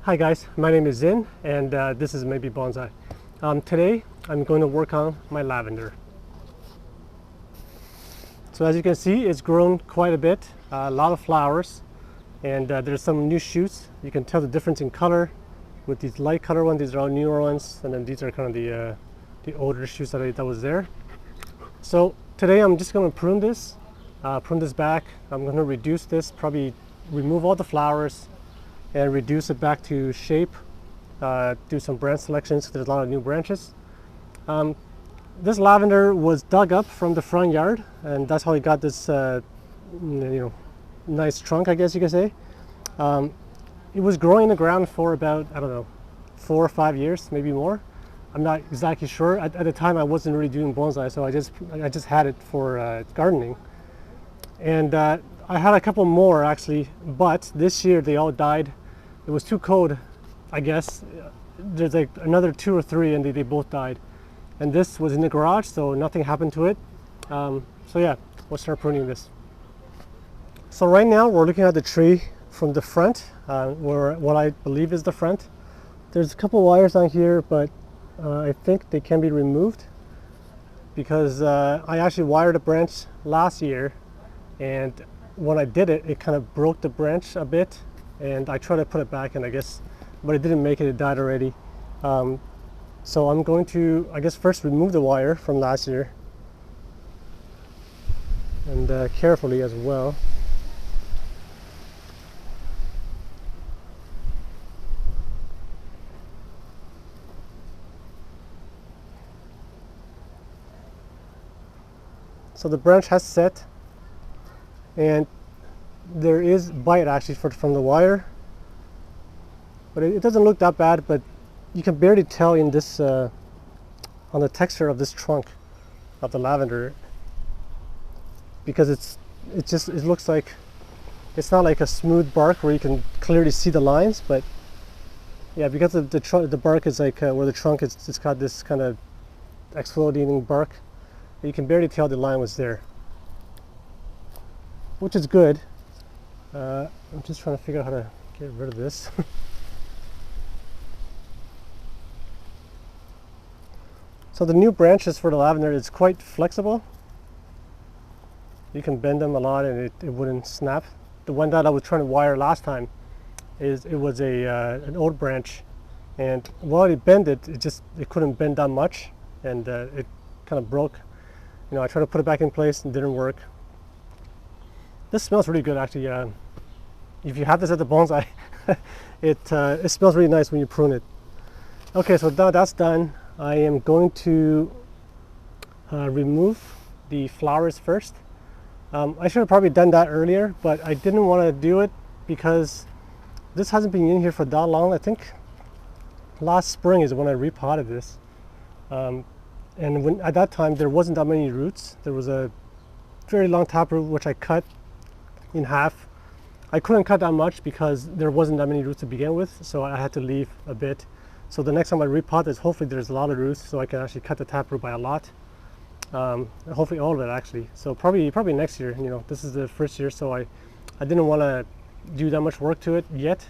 Hi guys, my name is Zin and this is Maybe Bonsai. Today I'm going to work on my lavender. So as you can see, it's grown quite a bit, a lot of flowers, and there's some new shoots. You can tell the difference in color with these light color ones. These are all newer ones, and then these are kind of the older shoots that was there. So today I'm just going to prune this back. I'm going to reduce this, probably remove all the flowers and reduce it back to shape, do some branch selections. There's a lot of new branches. This lavender was dug up from the front yard, and that's how it got this nice trunk, I guess you could say. It was growing in the ground for about, I don't know, 4 or 5 years, maybe more. I'm not exactly sure. At the time I wasn't really doing bonsai, so I just had it for gardening. And I had a couple more actually, but this year they all died. It was too cold, I guess. There's like another 2 or 3 and they both died. And this was in the garage, so nothing happened to it. So yeah, we'll start pruning this. So right now we're looking at the tree from the front, what I believe is the front. There's a couple wires on here, but I think they can be removed because I actually wired a branch last year, and when I did it, it kind of broke the branch a bit. And I tried to put it back, and I guess, but it didn't make it, it died already. So I'm going to, I guess, first remove the wire from last year, and carefully as well. So the branch has set, and there is bite actually from the wire, but it doesn't look that bad. But you can barely tell in this on the texture of this trunk of the lavender, because it looks like it's not like a smooth bark where you can clearly see the lines. But yeah, because of the bark is like where the trunk is, it's got this kind of exfoliating bark. You can barely tell the line was there, which is good. I'm just trying to figure out how to get rid of this. So the new branches for the lavender is quite flexible. You can bend them a lot and it wouldn't snap. The one that I was trying to wire last time, it was an old branch, and while it bent it couldn't bend that much, and it kind of broke. You know, I tried to put it back in place and it didn't work. This smells really good actually. If you have this at the bonsai, it smells really nice when you prune it. Okay, so now that's done. I am going to remove the flowers first. I should have probably done that earlier, but I didn't want to do it because this hasn't been in here for that long. I think last spring is when I repotted this. And at that time there wasn't that many roots. There was a very long taproot which I cut in half. I couldn't cut that much because there wasn't that many roots to begin with, so I had to leave a bit. So the next time I repot this, hopefully there's a lot of roots, so I can actually cut the taproot by a lot. Hopefully all of it actually. So probably next year. You know, this is the first year, so I didn't want to do that much work to it yet,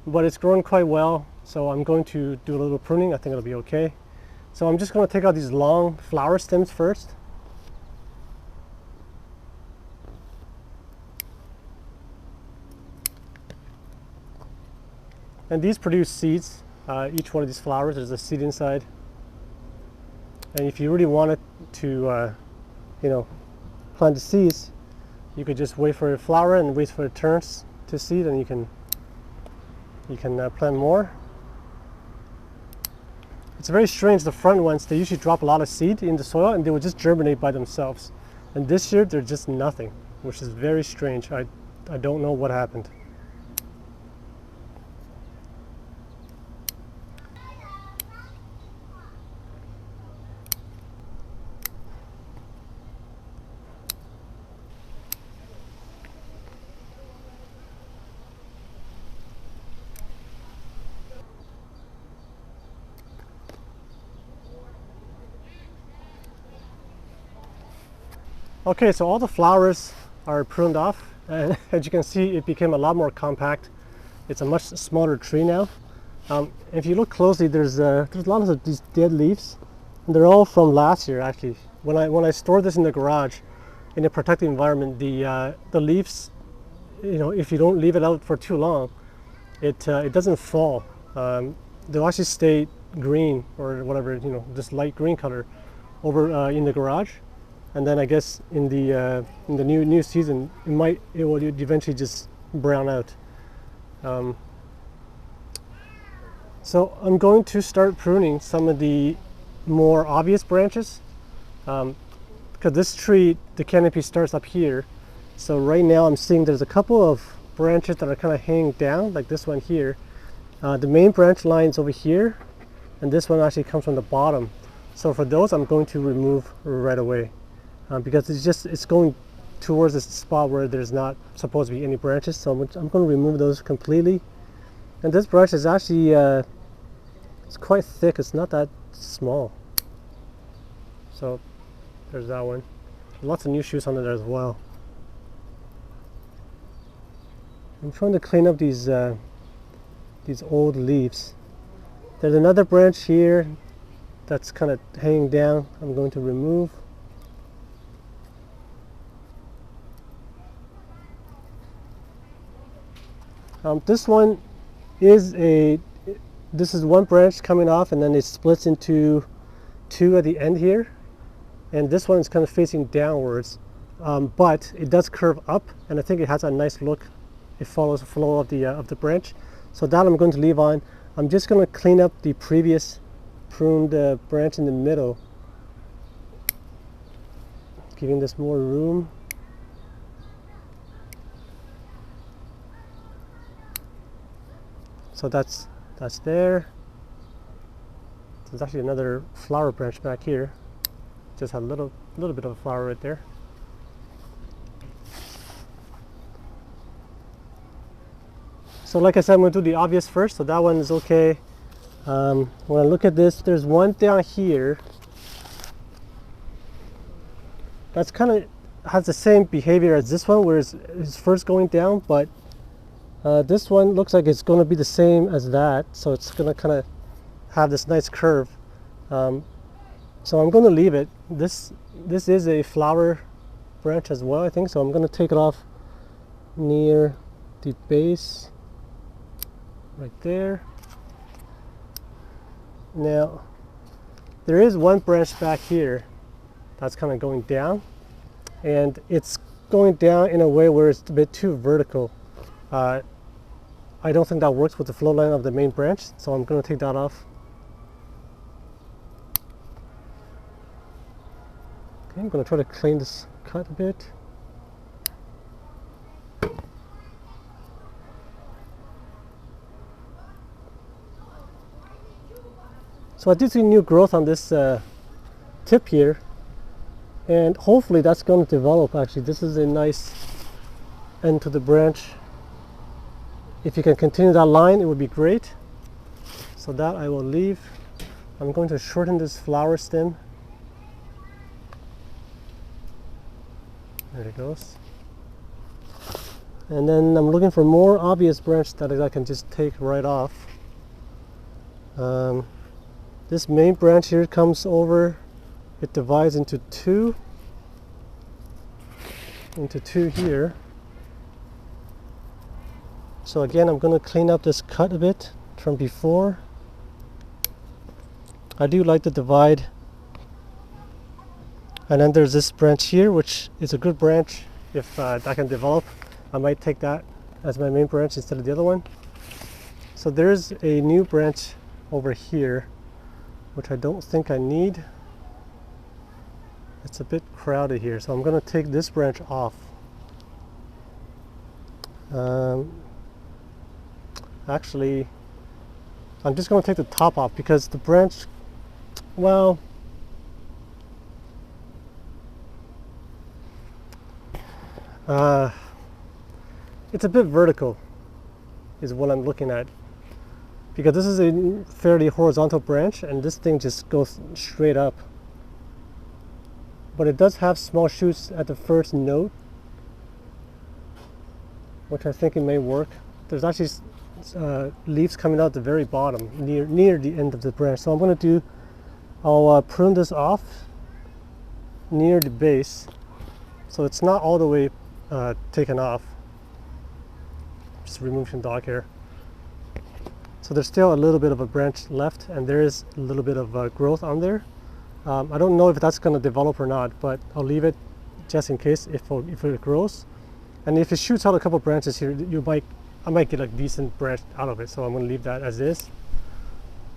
but it's growing quite well. So I'm going to do a little pruning. I think it'll be okay. So I'm just going to take out these long flower stems first. And these produce seeds. Each one of these flowers, there's a seed inside. And if you really wanted to, plant the seeds, you could just wait for a flower and wait for it turns to seed, and you can plant more. It's very strange. The front ones, they usually drop a lot of seed in the soil, and they would just germinate by themselves. And this year, they're just nothing, which is very strange. I don't know what happened. Okay, so all the flowers are pruned off, and as you can see, it became a lot more compact. It's a much smaller tree now. If you look closely, there's lots of these dead leaves, and they're all from last year actually. When I stored this in the garage, in a protected environment, the leaves, you know, if you don't leave it out for too long, it doesn't fall. They'll actually stay green or whatever, you know, this light green color over in the garage, and then I guess in the new season it will eventually just brown out. So I'm going to start pruning some of the more obvious branches, because this tree, the canopy starts up here. So right now I'm seeing there's a couple of branches that are kind of hanging down, like this one here. The main branch line's over here, and this one actually comes from the bottom. So for those, I'm going to remove right away, because it's going towards this spot where there's not supposed to be any branches. So I'm going to remove those completely. And this brush is actually it's quite thick. It's not that small. So there's that one. Lots of new shoots on there as well. I'm trying to clean up these old leaves. There's another branch here that's kind of hanging down. I'm going to remove. This one is this is one branch coming off, and then it splits into two at the end here, and this one is kind of facing downwards, but it does curve up, and I think it has a nice look. It follows the flow of the branch, so that I'm going to leave on. I'm just going to clean up the previous pruned branch in the middle, giving this more room. So that's there. There's actually another flower branch back here. Just a little bit of a flower right there. So like I said, I'm going to do the obvious first. So that one is okay. When I look at this, there's one down here that's kind of has the same behavior as this one, where it's first going down, but this one looks like it's going to be the same as that, so it's going to kind of have this nice curve. So I'm going to leave it. This is a flower branch as well, I think, so I'm going to take it off near the base right there. Now there is one branch back here that's kind of going down, and it's going down in a way where it's a bit too vertical. I don't think that works with the flow line of the main branch, so I'm going to take that off. Okay, I'm going to try to clean this cut a bit. So I did see new growth on this tip here, and hopefully that's going to develop. Actually, this is a nice end to the branch. If you can continue that line, it would be great. So that I will leave. I'm going to shorten this flower stem. There it goes. And then I'm looking for more obvious branch that I can just take right off. This main branch here comes over. It divides into two here. So again, I'm going to clean up this cut a bit from before. I do like the divide. And then there's this branch here, which is a good branch. If that can develop, I might take that as my main branch instead of the other one. So there's a new branch over here, which I don't think I need. It's a bit crowded here, so I'm going to take this branch off. Actually, I'm just going to take the top off because the branch, well, it's a bit vertical is what I'm looking at, because this is a fairly horizontal branch and this thing just goes straight up. But it does have small shoots at the first note, which I think it may work. There's actually leaves coming out at the very bottom, near the end of the branch. So I'm going to do, I'll prune this off near the base, so it's not all the way taken off. Just remove some dog hair. So there's still a little bit of a branch left, and there is a little bit of growth on there. I don't know if that's going to develop or not, but I'll leave it just in case if it grows. And if it shoots out a couple branches here, I might get a decent branch out of it. So I'm going to leave that as is.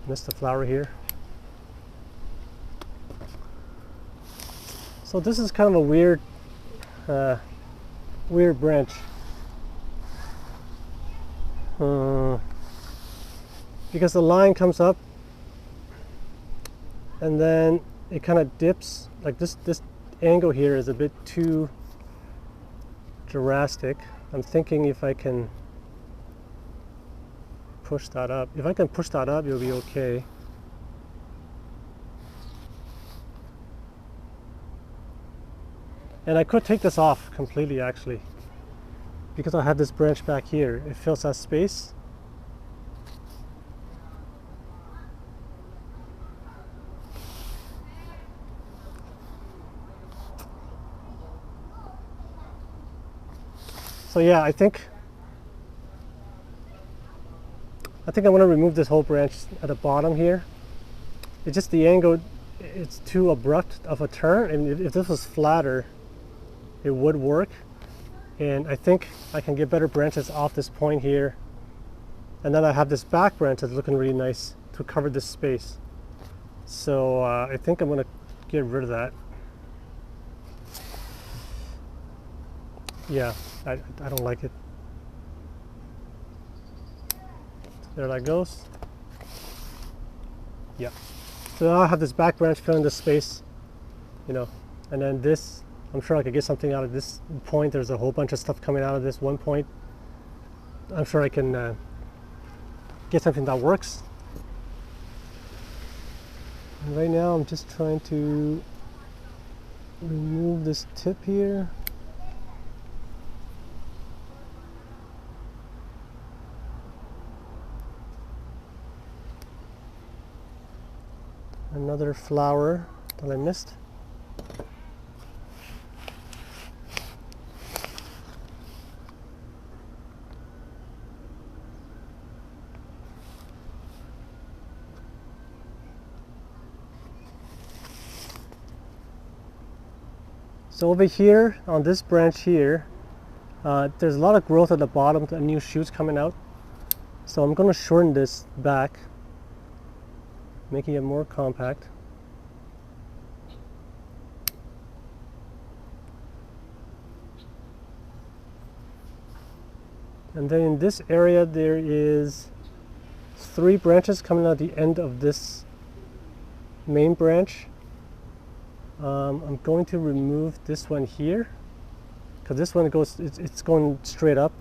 Missed the flower here. So this is kind of a weird branch. Because the line comes up and then it kind of dips. Like this angle here is a bit too drastic. I'm thinking if I can push that up. If I can push that up, it'll be okay. And I could take this off completely actually, because I have this branch back here. It fills that space. So yeah, I think I want to remove this whole branch at the bottom here. It's just the angle, it's too abrupt of a turn, and if this was flatter, it would work. And I think I can get better branches off this point here. And then I have this back branch that's looking really nice to cover this space. So I think I'm going to get rid of that. Yeah, I don't like it. There that goes. Yeah. So now I have this back branch filling this space, you know, and then this, I'm sure I could get something out of this point. There's a whole bunch of stuff coming out of this one point. I'm sure I can get something that works. And right now I'm just trying to remove this tip here. Another flower that I missed. So over here on this branch here, there's a lot of growth at the bottom, the new shoots coming out. So I'm going to shorten this back, making it more compact. And then in this area there is 3 branches coming out the end of this main branch. I'm going to remove this one here because this one goes, it's going straight up.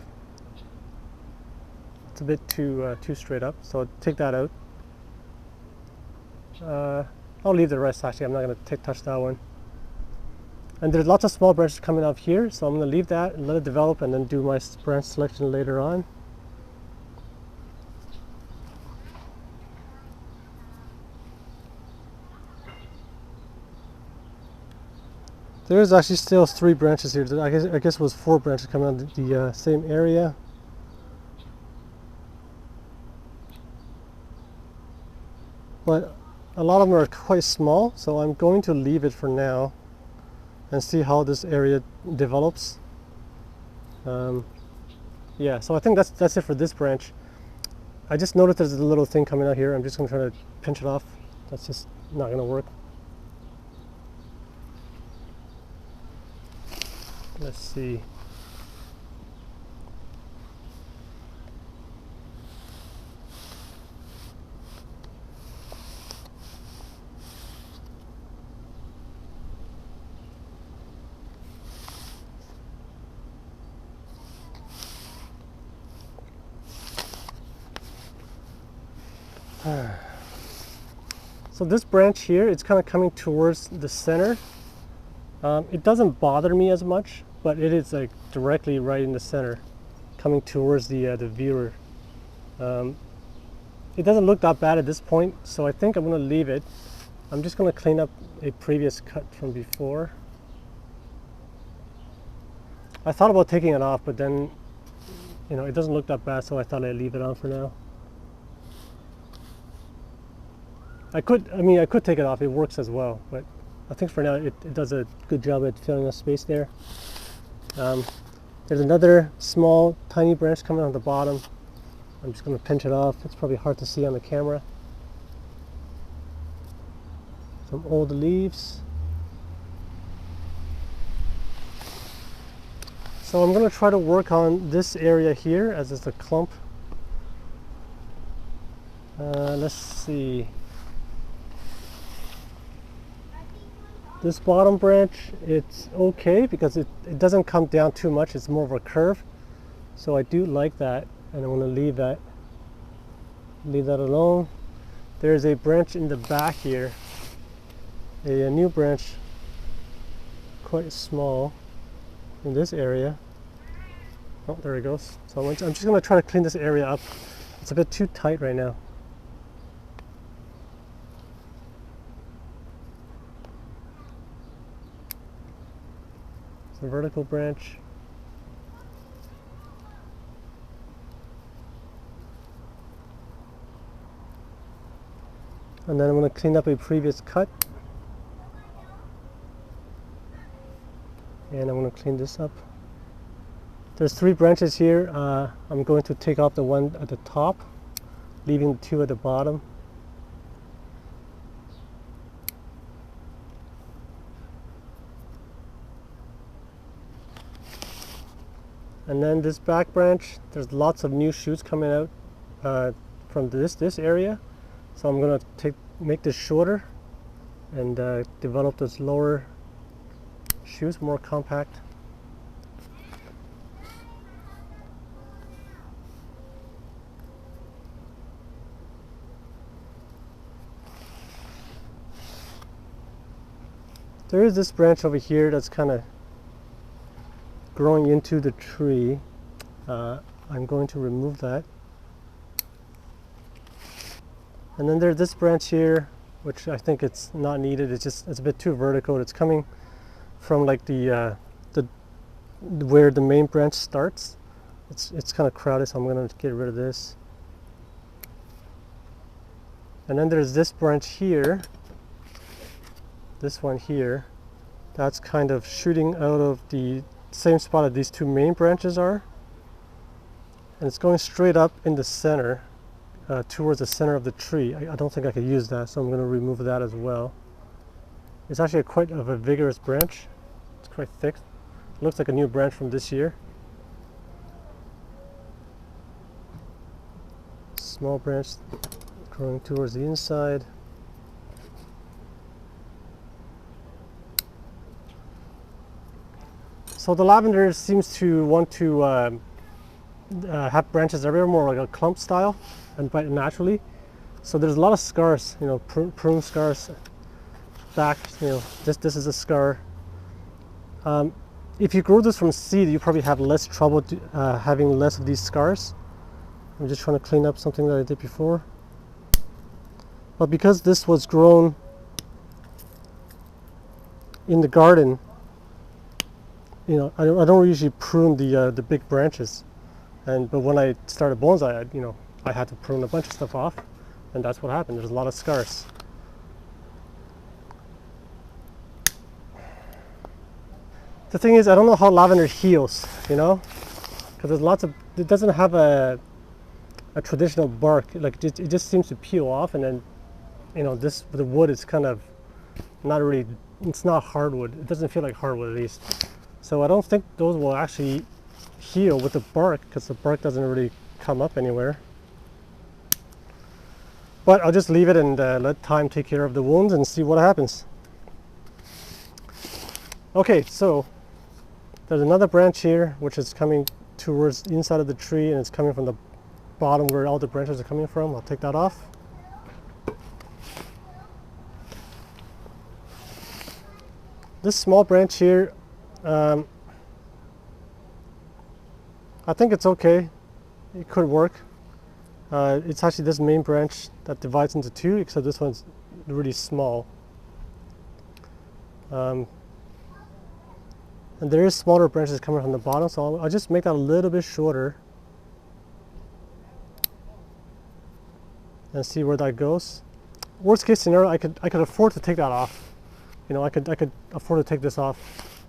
It's a bit too straight up, so take that out. I'll leave the rest actually. I'm not going to touch that one. And there's lots of small branches coming up here, so I'm going to leave that and let it develop and then do my branch selection later on. There's actually still 3 branches here. I guess it was 4 branches coming out of the same area. But a lot of them are quite small, so I'm going to leave it for now and see how this area develops. Yeah, so I think that's it for this branch. I just noticed there's a little thing coming out here. I'm just going to try to pinch it off. That's just not going to work. Let's see. So this branch here, it's kind of coming towards the center. It doesn't bother me as much, but it is like directly right in the center, coming towards the viewer It doesn't look that bad at this point, so I think I'm going to leave it. I'm just going to clean up a previous cut from before. I thought about taking it off, but then, you know, it doesn't look that bad, so I thought I'd leave it on for now. I could take it off, it works as well, but I think for now it does a good job at filling the space there. There's another small, tiny branch coming on the bottom. I'm just going to pinch it off. It's probably hard to see on the camera. Some old leaves. So I'm going to try to work on this area here as it's a clump. Let's see. This bottom branch, it's okay because it doesn't come down too much. It's more of a curve. So I do like that, and I want to leave that alone. There's a branch in the back here, a new branch, quite small in this area. Oh, there it goes. So I'm just going to try to clean this area up. It's a bit too tight right now. It's a vertical branch. And then I'm going to clean up a previous cut. And I'm going to clean this up. There's 3 branches here. I'm going to take off the one at the top, leaving the 2 at the bottom. And then this back branch, there's lots of new shoots coming out from this area. So I'm going to make this shorter and develop those lower shoots, more compact. There is this branch over here that's kind of growing into the tree. I'm going to remove that. And then there's this branch here, which I think it's not needed. It's a bit too vertical. It's coming from like the where the main branch starts. It's kind of crowded, so I'm going to get rid of this. And then there's this branch here, this one here, that's kind of shooting out of the same spot that these 2 main branches are, and it's going straight up in the center. Towards the center of the tree. I don't think I could use that, so I'm going to remove that as well. It's actually quite of a vigorous branch. It's quite thick. It looks like a new branch from this year. Small branch growing towards the inside. So the lavender seems to want to have branches everywhere, more like a clump style, and quite naturally. So there's a lot of scars, you know, prune scars back. You know, this is a scar. If you grow this from seed, you probably have less trouble having less of these scars. I'm just trying to clean up something that I did before. But because this was grown in the garden, you know, I don't usually prune the big branches. But when I started bonsai, I had to prune a bunch of stuff off, and that's what happened. There's a lot of scars. The thing is, I don't know how lavender heals, you know, because there's lots of, it doesn't have a traditional bark. Like it just seems to peel off, and then, you know, the wood is kind of not really, it's not hardwood. It doesn't feel like hardwood, at least. So I don't think those will actually heal with the bark, because the bark doesn't really come up anywhere. But I'll just leave it and let time take care of the wounds and see what happens. Okay, so there's another branch here which is coming towards the inside of the tree, and it's coming from the bottom where all the branches are coming from. I'll take that off. This small branch here, I think it's okay. It could work. It's actually this main branch that divides into two, except this one's really small. And there is smaller branches coming from the bottom, so I'll just make that a little bit shorter and see where that goes. Worst case scenario, I could afford to take that off. You know, I could afford to take this off,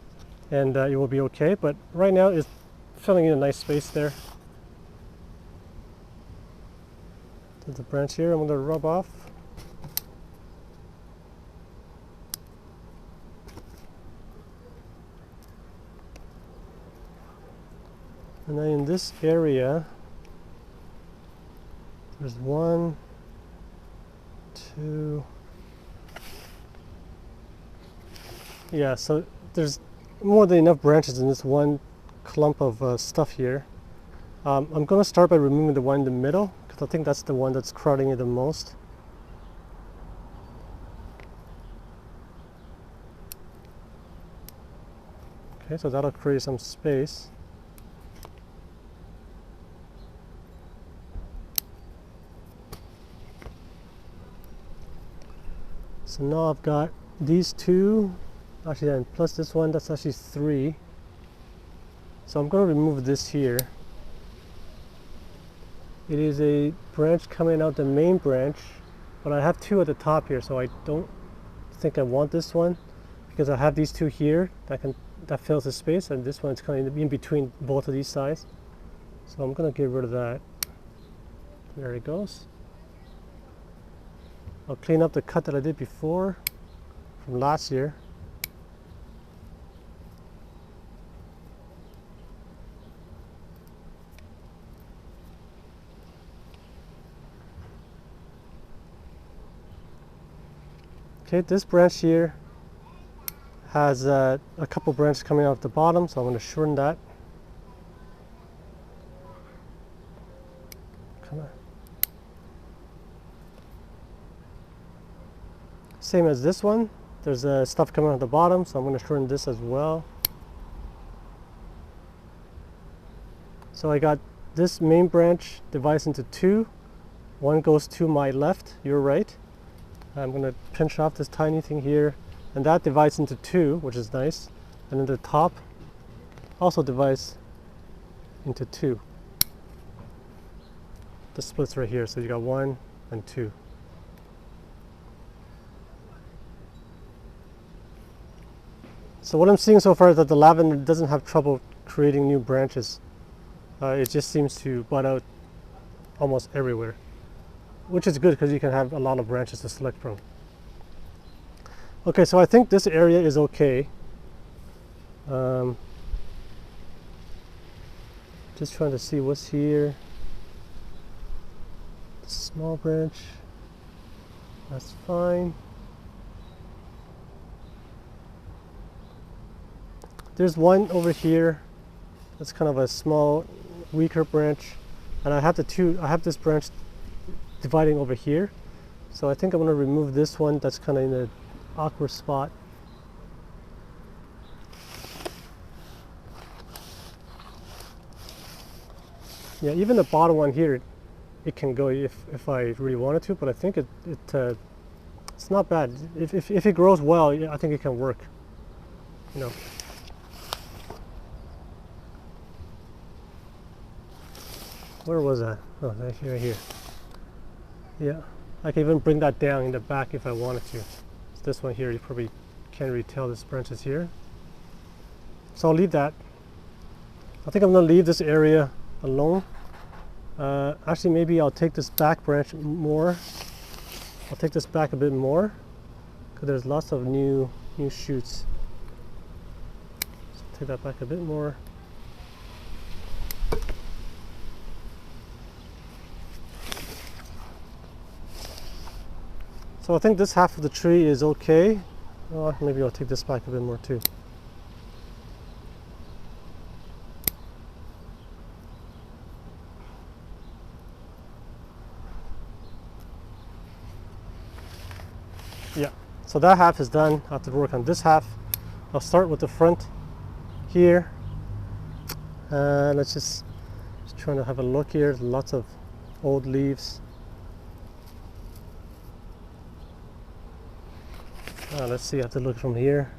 and it will be okay. But right now, it's filling in a nice space there. There's the branch here. I'm going to rub off. And then in this area, there's 1, 2. Yeah, so there's more than enough branches in this one clump of stuff here. I'm going to start by removing the one in the middle, because I think that's the one that's crowding it the most. Okay, so that'll create some space. So now I've got these two, actually, and plus this one, that's actually 3. So I'm going to remove this here. It is a branch coming out the main branch, but I have 2 at the top here, so I don't think I want this one, because I have these 2 here that fills the space, and this one's kind of in between both of these sides. So I'm going to get rid of that. There it goes. I'll clean up the cut that I did before from last year. Okay, this branch here has a couple branches coming out the bottom, so I'm going to shorten that. Come on. Same as this one, there's stuff coming out the bottom, so I'm going to shorten this as well. So I got this main branch divides into 2. One goes to my left, your right. I'm going to pinch off this tiny thing here, and that divides into 2, which is nice. And then the top also divides into 2. The splits right here, so you got 1 and 2. So what I'm seeing so far is that the lavender doesn't have trouble creating new branches. It just seems to bud out almost everywhere, which is good because you can have a lot of branches to select from. Okay, so I think this area is okay. Just trying to see what's here. Small branch, that's fine. There's one over here that's kind of a small, weaker branch, and I have this branch dividing over here, so I think I'm going to remove this one that's kind of in an awkward spot. Yeah, even the bottom one here, it can go if I really wanted to, but I think it's not bad. If it grows well, I think it can work. You know. Where was that? Oh, right here. Yeah, I can even bring that down in the back if I wanted to. So this one here, you probably can't really tell this branch is here. So I'll leave that. I think I'm going to leave this area alone. Actually, maybe I'll take this back branch more. I'll take this back a bit more, because there's lots of new shoots. So take that back a bit more. So I think this half of the tree is okay. Oh, maybe I'll take this back a bit more too. Yeah, so that half is done. I have to work on this half. I'll start with the front here. Let's just trying to have a look here. There's lots of old leaves. Let's see, I have to look from here.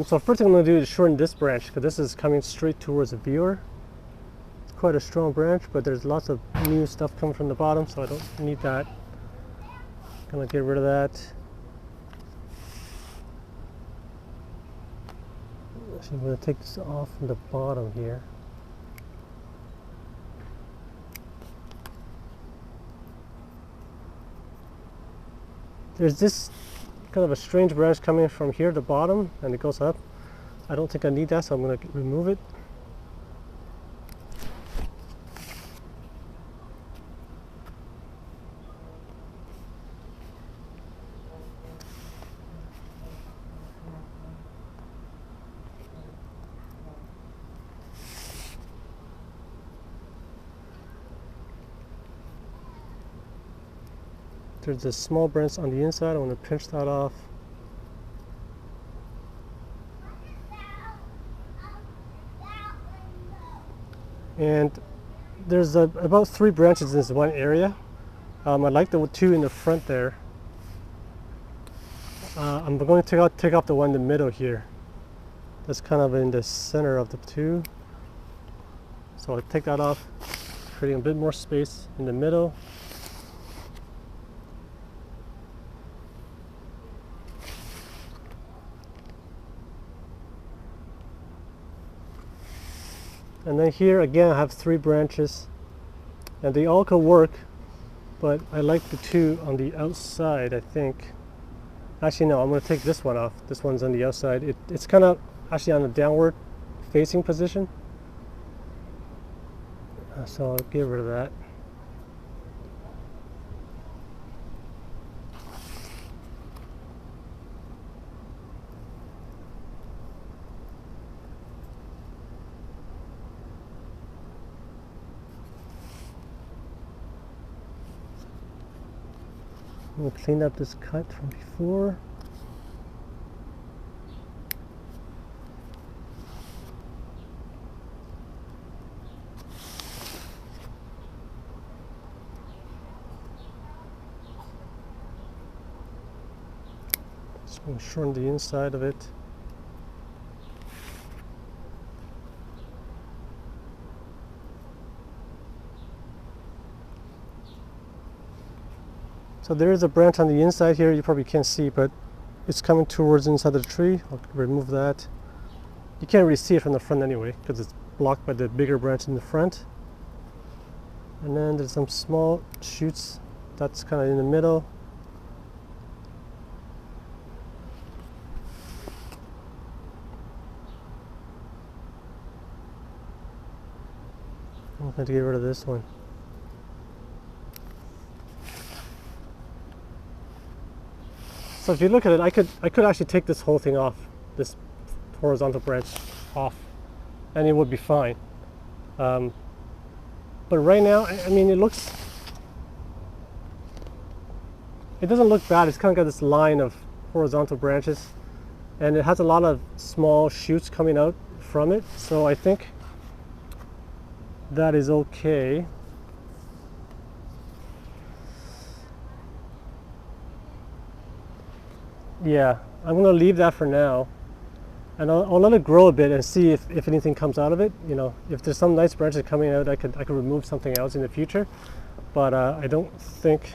So first thing I'm going to do is shorten this branch because this is coming straight towards the viewer. It's quite a strong branch, but there's lots of new stuff coming from the bottom, so I don't need that. I'm going to get rid of that. So I'm going to take this off from the bottom here. There's this kind of a strange branch coming from here, the bottom, and it goes up. I don't think I need that, so I'm going to remove it. There's a small branch on the inside. I want to pinch that off. And there's about 3 branches in this one area. I like the 2 in the front there. I'm going to take off the one in the middle here. That's kind of in the center of the 2. So I'll take that off, creating a bit more space in the middle. And then here again I have 3 branches, and they all could work, but I like the 2 on the outside, I think. Actually no, I'm going to take this one off. This one's on the outside. It's kind of actually on a downward facing position. So I'll get rid of that. We'll clean up this cut from before. Just going to shorten the inside of it. So there is a branch on the inside here, you probably can't see, but it's coming towards inside the tree. I'll remove that. You can't really see it from the front anyway, because it's blocked by the bigger branch in the front. And then there's some small shoots, that's kind of in the middle. I'm going to get rid of this one. So if you look at it, I could actually take this whole thing off, this horizontal branch off, and it would be fine. But right now, I mean, it doesn't look bad. It's kind of got this line of horizontal branches, and it has a lot of small shoots coming out from it. So I think that is okay. Yeah, I'm going to leave that for now, and I'll let it grow a bit and see if anything comes out of it. You know, if there's some nice branches coming out, I could remove something else in the future. But I don't think.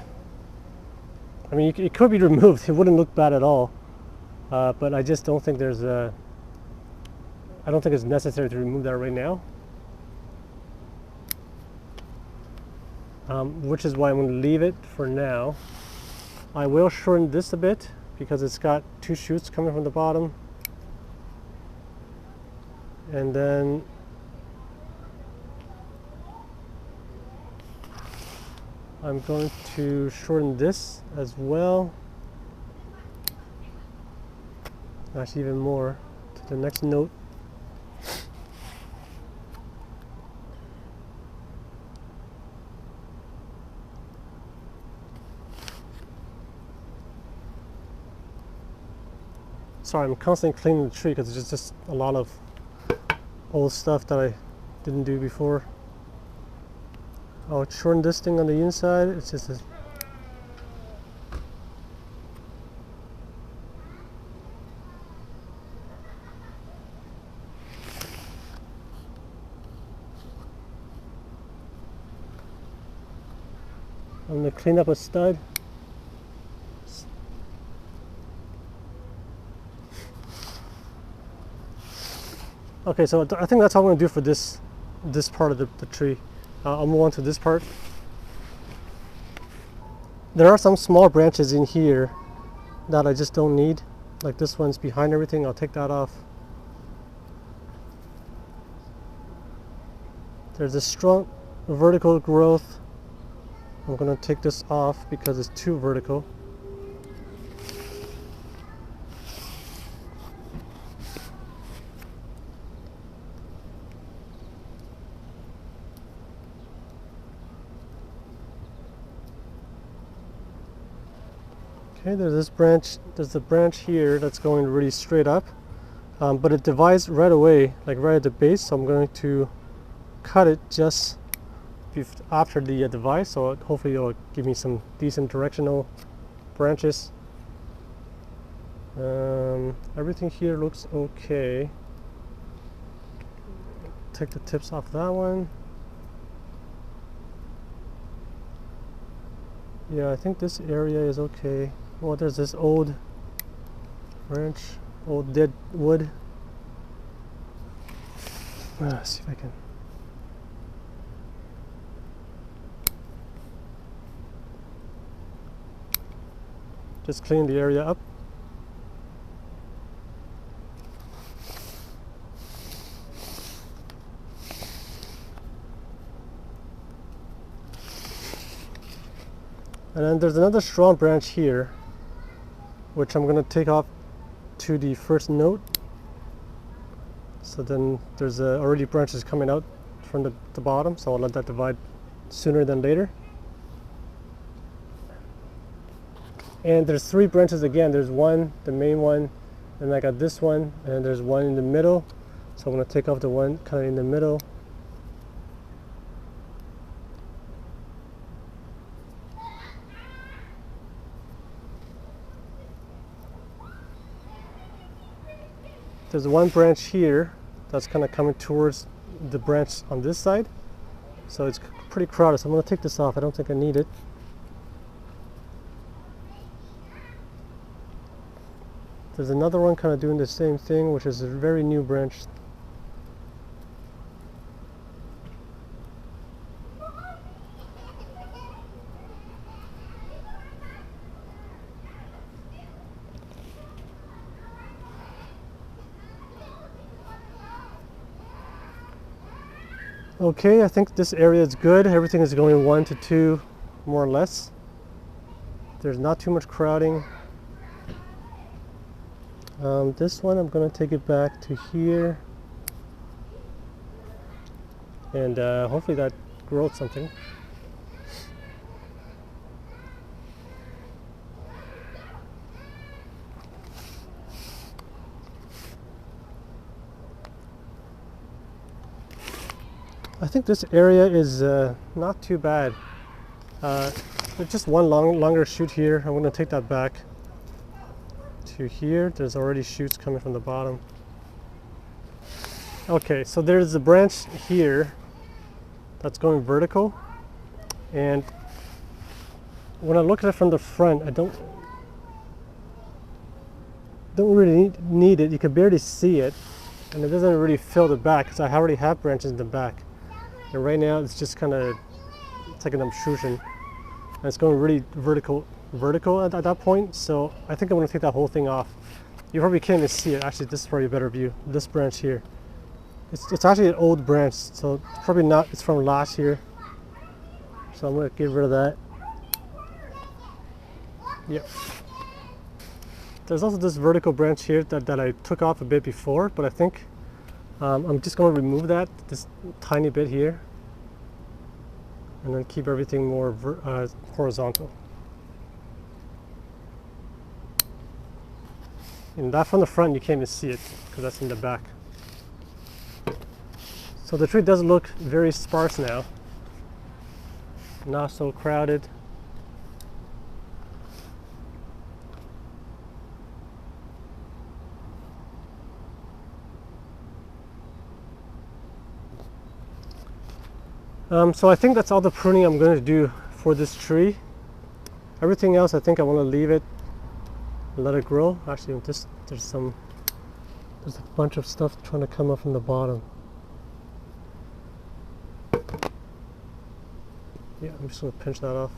I mean, it could be removed. It wouldn't look bad at all. But I just don't think there's a. I don't think it's necessary to remove that right now. Which is why I'm going to leave it for now. I will shorten this a bit, because it's got 2 shoots coming from the bottom. And then I'm going to shorten this as well. Actually even more, to the next note. Sorry, I'm constantly cleaning the tree because there's just a lot of old stuff that I didn't do before. I'll shorten this thing on the inside. It's just a I'm going to clean up a stud. Okay, so I think that's all I'm going to do for this part of the tree. I'll move on to this part. There are some small branches in here that I just don't need. Like this one's behind everything. I'll take that off. There's a strong vertical growth. I'm going to take this off because it's too vertical. Okay, there's a branch here that's going really straight up, but it divides right away, like right at the base, so I'm going to cut it just after the divide, so hopefully it'll give me some decent directional branches. Everything here looks okay. Take the tips off that one. Yeah, I think this area is okay. Oh, there's this old branch, old dead wood. Let's see if I can. Just clean the area up. And then there's another strong branch here, which I'm going to take off to the first note. So then there's already branches coming out from the bottom, so I'll let that divide sooner than later. And there's 3 branches again. There's one, the main one, and I got this one, and there's one in the middle. So I'm going to take off the one kind of in the middle. There's one branch here that's kind of coming towards the branch on this side. So it's pretty crowded, so I'm going to take this off. I don't think I need it. There's another one kind of doing the same thing, which is a very new branch. Okay, I think this area is good. Everything is going 1 to 2, more or less. There's not too much crowding. This one, I'm going to take it back to here. And hopefully that grows something. I think this area is not too bad. There's just one longer shoot here. I'm going to take that back to here. There's already shoots coming from the bottom. Okay, so there's a branch here that's going vertical, and when I look at it from the front, I don't really need it. You can barely see it, and it doesn't really fill the back because I already have branches in the back. And right now it's just kind of, it's like an obtrusion, and it's going really vertical at that point. So I think I'm going to take that whole thing off. You probably can't even see it. Actually, this is probably a better view. This branch here, it's actually an old branch, so probably not. It's from last year, so I'm going to get rid of that. Yep. There's also this vertical branch here that I took off a bit before, but I think I'm just going to remove that, this tiny bit here, and then keep everything more horizontal. And that from the front, you can't even see it because that's in the back. So the tree does look very sparse now, not so crowded. So I think that's all the pruning I'm going to do for this tree. Everything else, I think I want to leave it and let it grow. Actually, there's a bunch of stuff trying to come up from the bottom. Yeah, I'm just going to pinch that off.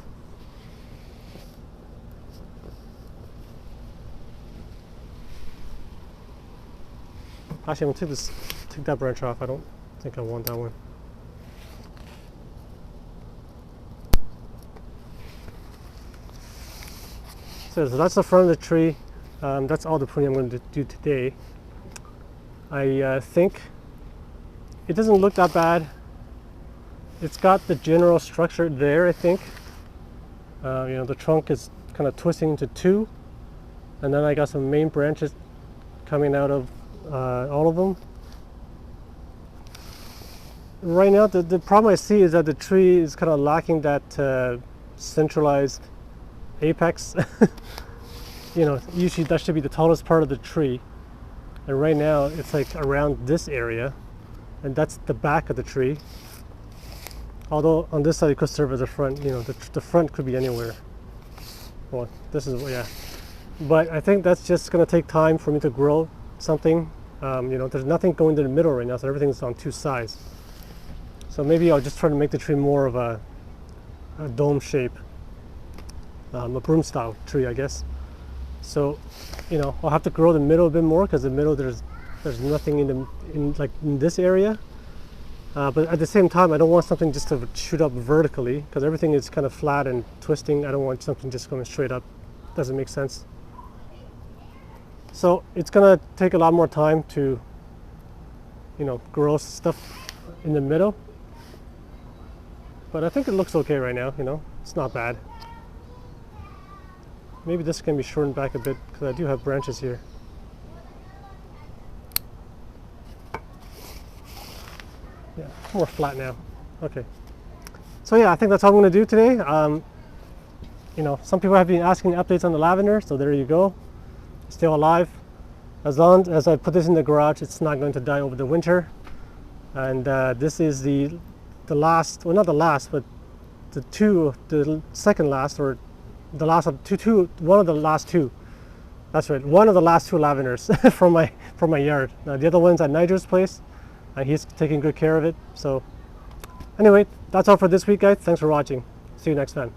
Actually, I'm going to take that branch off. I don't think I want that one. So that's the front of the tree. That's all the pruning I'm going to do today. I think it doesn't look that bad. It's got the general structure there, I think. The trunk is kind of twisting into two, and then I got some main branches coming out of all of them. Right now, the problem I see is that the tree is kind of lacking that centralized apex. Usually that should be the tallest part of the tree, and right now it's like around this area, and that's the back of the tree. Although on this side it could serve as a front. The front could be anywhere. Well, this is, yeah, but I think that's just going to take time for me to grow something. There's nothing going to the middle right now, so everything's on two sides. So maybe I'll just try to make the tree more of a dome shape, a broom style tree, I guess. So, I'll have to grow the middle a bit more, because the middle there's nothing in this area. But at the same time, I don't want something just to shoot up vertically, because everything is kind of flat and twisting. I don't want something just going straight up. Doesn't make sense. So it's gonna take a lot more time to, grow stuff in the middle. But I think it looks okay right now. It's not bad. Maybe this can be shortened back a bit, because I do have branches here. Yeah, more flat now. Okay. So yeah, I think that's all I'm going to do today. Some people have been asking updates on the lavender, so there you go. It's still alive. As long as I put this in the garage, it's not going to die over the winter. And this is the last, well, not the last, but the second last, or the last of one of the last two. That's right, one of the last two lavenders from my yard. The other one's at Nigel's place, and he's taking good care of it. So anyway, that's all for this week, guys. Thanks for watching. See you next time.